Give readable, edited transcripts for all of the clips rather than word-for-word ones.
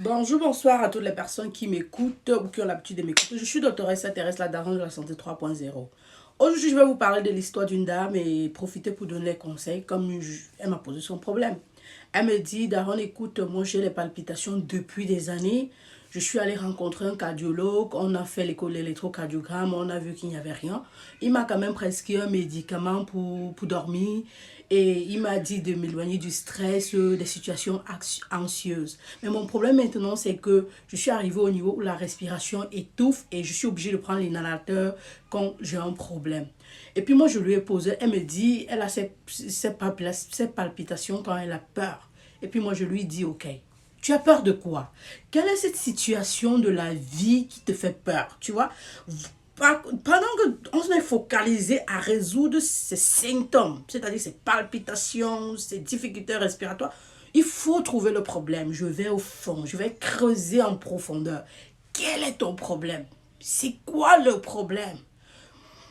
Bonjour, bonsoir à toutes les personnes qui m'écoutent ou qui ont l'habitude de m'écouter. Je suis doctoresse Thérèse, la daronne de la santé 3.0. Aujourd'hui, je vais vous parler de l'histoire d'une dame et profiter pour donner des conseils comme elle m'a posé son problème. Elle me dit, daronne, écoute, moi j'ai les palpitations depuis des années. Je suis allée rencontrer un cardiologue, on a fait l'électrocardiogramme, on a vu qu'il n'y avait rien. Il m'a quand même prescrit un médicament pour dormir et il m'a dit de m'éloigner du stress, des situations anxieuses. Mais mon problème maintenant, c'est que je suis arrivée au niveau où la respiration étouffe et je suis obligée de prendre l'inhalateur quand j'ai un problème. Et puis moi, je lui ai posé, elle me dit, elle a ses palpitations quand elle a peur. Et puis moi, je lui dis, ok. Tu as peur de quoi? Quelle est cette situation de la vie qui te fait peur? Tu vois, pendant qu'on est focalisé à résoudre ces symptômes, c'est-à-dire ces palpitations, ces difficultés respiratoires, il faut trouver le problème. Je vais au fond, je vais creuser en profondeur. Quel est ton problème? C'est quoi le problème?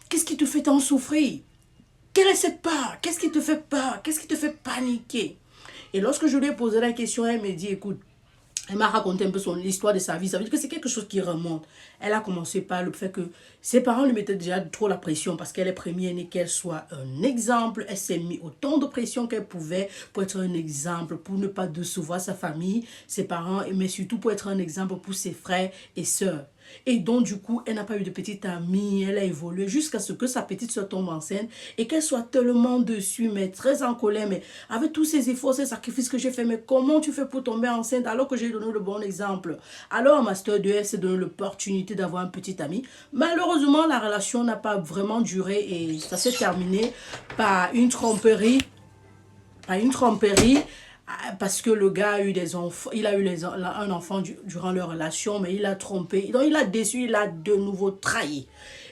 Qu'est-ce qui te fait tant souffrir? Quelle est cette peur? Qu'est-ce qui te fait peur? Qu'est-ce qui te fait paniquer? Et lorsque je lui ai posé la question, elle me dit, écoute, elle m'a raconté un peu l'histoire de sa vie. Ça veut dire que c'est quelque chose qui remonte. Elle a commencé par le fait que ses parents lui mettaient déjà trop la pression parce qu'elle est première-née, qu'elle soit un exemple. Elle s'est mis autant de pression qu'elle pouvait pour être un exemple, pour ne pas décevoir sa famille, ses parents, mais surtout pour être un exemple pour ses frères et sœurs. Et donc, du coup, elle n'a pas eu de petite amie, elle a évolué jusqu'à ce que sa petite soeur tombe enceinte et qu'elle soit tellement dessus, mais très en colère, mais avec tous ces efforts, ces sacrifices que j'ai fait, mais comment tu fais pour tomber enceinte alors que j'ai donné le bon exemple? Alors, en Master 2, elle s'est donné l'opportunité d'avoir un petit ami. Malheureusement, la relation n'a pas vraiment duré et ça s'est terminé par une tromperie, parce que le gars a eu des enfants, il a eu un enfant durant leur relation, mais il a trompé. Donc il a déçu, il a de nouveau trahi.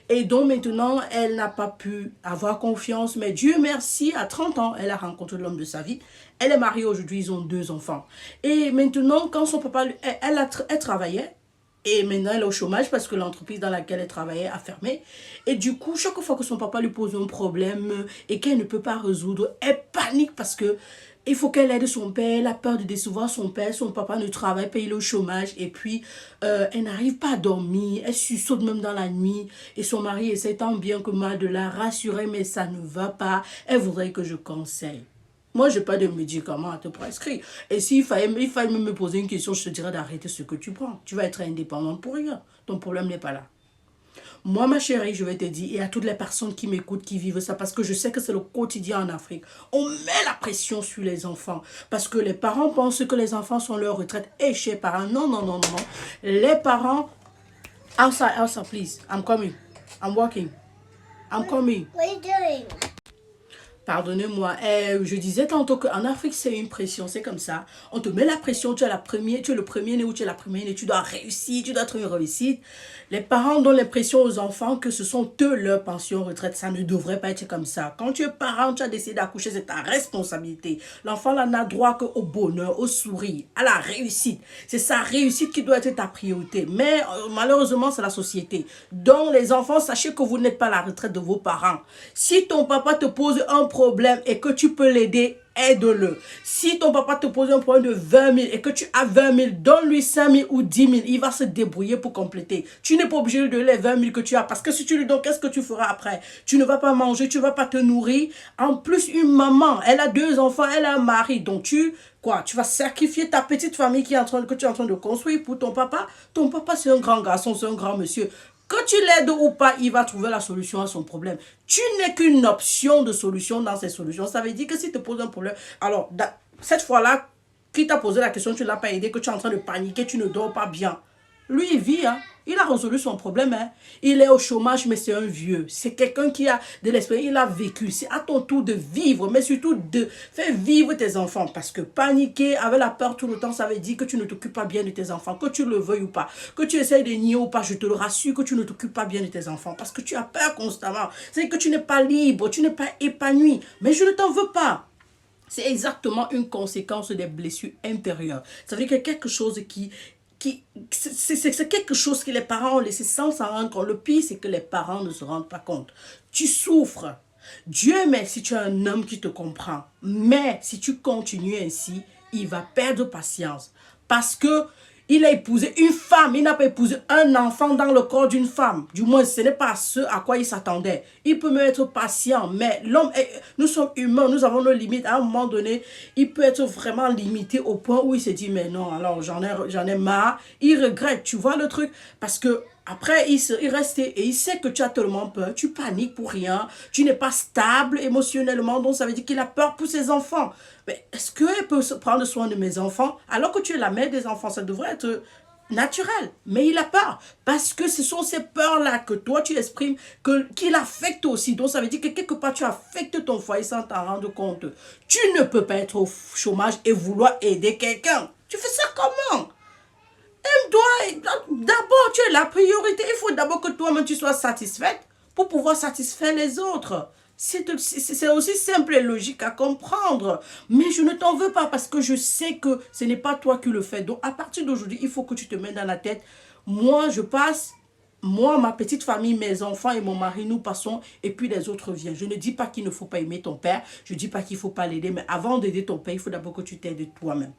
Et donc maintenant, elle n'a pas pu avoir confiance. Mais Dieu merci, à 30 ans, elle a rencontré l'homme de sa vie. Elle est mariée aujourd'hui, ils ont 2 enfants. Et maintenant, quand son papa, elle travaillait. Et maintenant, elle est au chômage parce que l'entreprise dans laquelle elle travaillait a fermé. Et du coup, chaque fois que son papa lui pose un problème et qu'elle ne peut pas résoudre, elle panique parce que il faut qu'elle aide son père, elle a peur de décevoir son père, son papa ne travaille pas, il est au chômage et puis elle n'arrive pas à dormir, elle sussaute même dans la nuit et son mari essaie tant bien que mal de la rassurer mais ça ne va pas, elle voudrait que je conseille. Moi, je n'ai pas de médicaments à te prescrire. Et il fallait me poser une question, je te dirais d'arrêter ce que tu prends. Tu vas être indépendante pour rien. Ton problème n'est pas là. Moi, ma chérie, je vais te dire, et à toutes les personnes qui m'écoutent, qui vivent ça, parce que je sais que c'est le quotidien en Afrique, on met la pression sur les enfants, parce que les parents pensent que les enfants sont leur retraite. Et chez les parents, non, non, non, non. Les parents, outside, please, I'm coming, I'm walking, I'm coming. What are you doing? Pardonnez-moi, je disais tantôt qu'en Afrique, c'est une pression, c'est comme ça. On te met la pression, tu es le premier né ou tu es la première né, tu dois réussir, tu dois être une réussite. Les parents donnent l'impression aux enfants que ce sont eux leur pension retraite. Ça ne devrait pas être comme ça. Quand tu es parent, tu as décidé d'accoucher, c'est ta responsabilité. L'enfant n'a droit qu'au bonheur, au sourire, à la réussite. C'est sa réussite qui doit être ta priorité. Mais malheureusement, c'est la société. Donc les enfants, sachez que vous n'êtes pas à la retraite de vos parents. Si ton papa te pose un problème et que tu peux l'aider, aide-le. Si ton papa te pose un problème de 20 000 et que tu as 20 000, donne-lui 5 000 ou 10 000. Il va se débrouiller pour compléter. Tu n'es pas obligé de donner les 20 000 que tu as parce que si tu lui donnes, qu'est-ce que tu feras après? Tu ne vas pas manger, tu ne vas pas te nourrir. En plus, une maman, elle a 2 enfants, elle a un mari. Donc tu vas sacrifier ta petite famille que tu es en train de construire pour ton papa. Ton papa, c'est un grand garçon, c'est un grand monsieur. Que tu l'aides ou pas, il va trouver la solution à son problème. Tu n'es qu'une option de solution dans ces solutions. Ça veut dire que si te pose un problème, alors cette fois-là, qui t'a posé la question, tu ne l'as pas aidé, que tu es en train de paniquer, tu ne dors pas bien. Lui, il vit, hein. Il a résolu son problème, hein. Il est au chômage, mais c'est un vieux. C'est quelqu'un qui a de l'expérience, il a vécu. C'est à ton tour de vivre, mais surtout de faire vivre tes enfants. Parce que paniquer avec la peur tout le temps, ça veut dire que tu ne t'occupes pas bien de tes enfants, que tu le veuilles ou pas, que tu essayes de nier ou pas, je te le rassure que tu ne t'occupes pas bien de tes enfants. Parce que tu as peur constamment. C'est que tu n'es pas libre, tu n'es pas épanoui. Mais je ne t'en veux pas. C'est exactement une conséquence des blessures intérieures. Ça veut dire qu'il y a quelque chose c'est quelque chose que les parents ont laissé sans s'en rendre compte. Le pire, c'est que les parents ne se rendent pas compte. Tu souffres. Dieu merci, tu as un homme qui te comprend. Mais si tu continues ainsi, il va perdre patience. Parce que Il a épousé une femme, il n'a pas épousé un enfant dans le corps d'une femme. Du moins, ce n'est pas ce à quoi il s'attendait. Il peut même être patient, mais l'homme, nous sommes humains, nous avons nos limites. À un moment donné, il peut être vraiment limité au point où il se dit, mais non, alors j'en ai marre. Il regrette, tu vois le truc, parce que après, il reste et il sait que tu as tellement peur, tu paniques pour rien, tu n'es pas stable émotionnellement, donc ça veut dire qu'il a peur pour ses enfants. Mais est-ce qu'il peut se prendre soin de mes enfants alors que tu es la mère des enfants? Ça devrait être naturel, mais il a peur parce que ce sont ces peurs-là que toi tu exprimes qu'il affecte aussi. Donc ça veut dire que quelque part tu affectes ton foyer sans t'en rendre compte. Tu ne peux pas être au chômage et vouloir aider quelqu'un. Tu fais ça comment? D'abord, tu es la priorité. Il faut d'abord que toi-même tu sois satisfaite pour pouvoir satisfaire les autres. C'est aussi simple et logique à comprendre. Mais je ne t'en veux pas parce que je sais que ce n'est pas toi qui le fais. Donc, à partir d'aujourd'hui, il faut que tu te mettes dans la tête. Moi, je passe. Moi, ma petite famille, mes enfants et mon mari, nous passons et puis les autres viennent. Je ne dis pas qu'il ne faut pas aimer ton père. Je ne dis pas qu'il ne faut pas l'aider. Mais avant d'aider ton père, il faut d'abord que tu t'aides toi-même.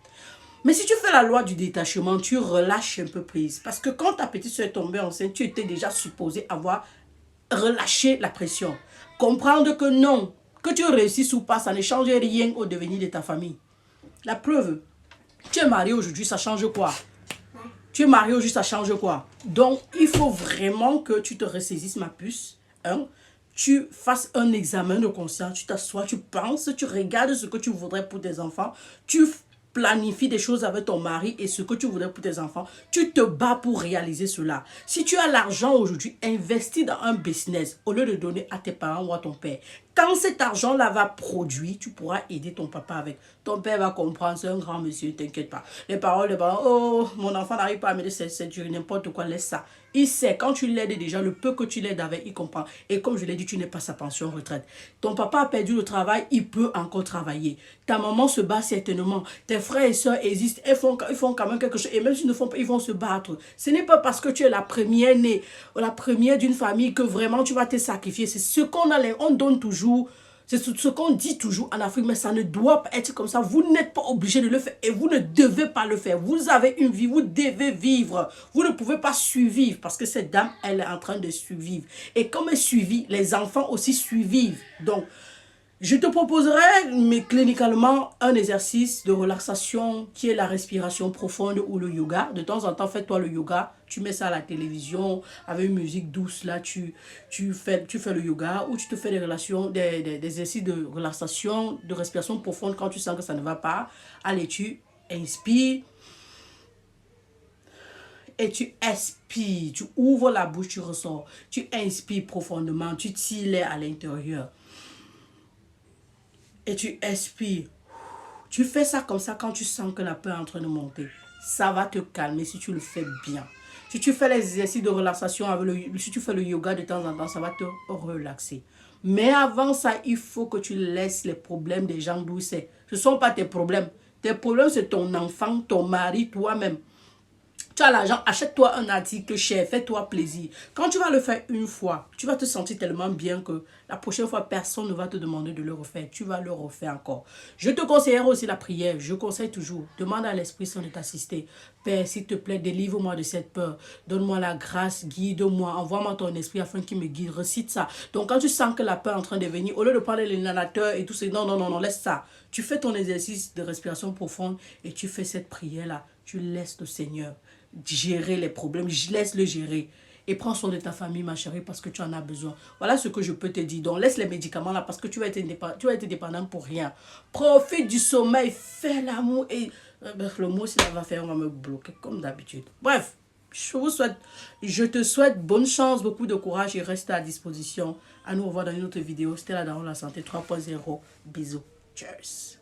Mais si tu fais la loi du détachement, tu relâches un peu prise. Parce que quand ta petite soeur est tombée enceinte, tu étais déjà supposé avoir relâché la pression. Comprendre que non, que tu réussisses ou pas, ça ne change rien au devenir de ta famille. La preuve, tu es marié aujourd'hui, ça change quoi? Tu es marié aujourd'hui, ça change quoi? Donc, il faut vraiment que tu te ressaisisses, ma puce. Hein? Tu fasses un examen de conscience, tu t'assois, tu penses, tu regardes ce que tu voudrais pour tes enfants, tu planifie des choses avec ton mari et ce que tu voudrais pour tes enfants, tu te bats pour réaliser cela. Si tu as l'argent aujourd'hui, investis dans un business au lieu de donner à tes parents ou à ton père. Quand cet argent-là va produire, tu pourras aider ton papa avec. Ton père va comprendre, c'est un grand monsieur, t'inquiète pas. Les paroles des parents, oh, mon enfant n'arrive pas à me dire c'est n'importe quoi, laisse ça. Il sait, quand tu l'aides déjà, le peu que tu l'aides avec, il comprend. Et comme je l'ai dit, tu n'es pas sa pension retraite. Ton papa a perdu le travail, il peut encore travailler. Ta maman se bat certainement. Tes frères et soeurs existent, ils font quand même quelque chose. Et même s'ils ne font pas, ils vont se battre. Ce n'est pas parce que tu es la première née, ou la première d'une famille que vraiment tu vas te sacrifier. C'est ce qu'on a, on donne toujours. C'est ce qu'on dit toujours en Afrique, mais ça ne doit pas être comme ça. Vous n'êtes pas obligé de le faire et vous ne devez pas le faire. Vous avez une vie, vous devez vivre. Vous ne pouvez pas survivre parce que cette dame, elle est en train de survivre. Et comme elle survit, les enfants aussi survivent. Donc, je te proposerai, mais cliniquement, un exercice de relaxation qui est la respiration profonde ou le yoga. De temps en temps, fais-toi le yoga. Tu mets ça à la télévision avec une musique douce. Là, tu fais le yoga ou tu te fais des exercices de relaxation, de respiration profonde quand tu sens que ça ne va pas. Allez, tu inspires et tu expires. Tu ouvres la bouche, tu ressors. Tu inspires profondément, tu tires l'air à l'intérieur. Et tu expires. Tu fais ça comme ça quand tu sens que la peur est en train de monter. Ça va te calmer si tu le fais bien. Si tu fais les exercices de relaxation, si tu fais le yoga de temps en temps, ça va te relaxer. Mais avant ça, il faut que tu laisses les problèmes des gens d'où c'est. Ce ne sont pas tes problèmes. Tes problèmes, c'est ton enfant, ton mari, toi-même. Tu as l'argent, achète-toi un article cher, fais-toi plaisir. Quand tu vas le faire une fois, tu vas te sentir tellement bien que la prochaine fois, personne ne va te demander de le refaire. Tu vas le refaire encore. Je te conseillerais aussi la prière. Je conseille toujours. Demande à l'Esprit Saint de t'assister. Père, s'il te plaît, délivre-moi de cette peur. Donne-moi la grâce, guide-moi. Envoie-moi ton esprit afin qu'il me guide. Recite ça. Donc, quand tu sens que la peur est en train de venir, au lieu de prendre l'inhalateur et tout ça, non, laisse ça. Tu fais ton exercice de respiration profonde et tu fais cette prière-là. Tu laisses le Seigneur gérer les problèmes, laisse-le gérer. Et prends soin de ta famille, ma chérie, parce que tu en as besoin. Voilà ce que je peux te dire. Donc, laisse les médicaments là, parce que tu vas être dépendant pour rien. Profite du sommeil, fais l'amour. Et le mot, si ça va faire, on va me bloquer, comme d'habitude. Bref, je te souhaite bonne chance, beaucoup de courage et reste à disposition. À nous revoir dans une autre vidéo. C'était la Daronne la santé 3.0. Bisous. Cheers.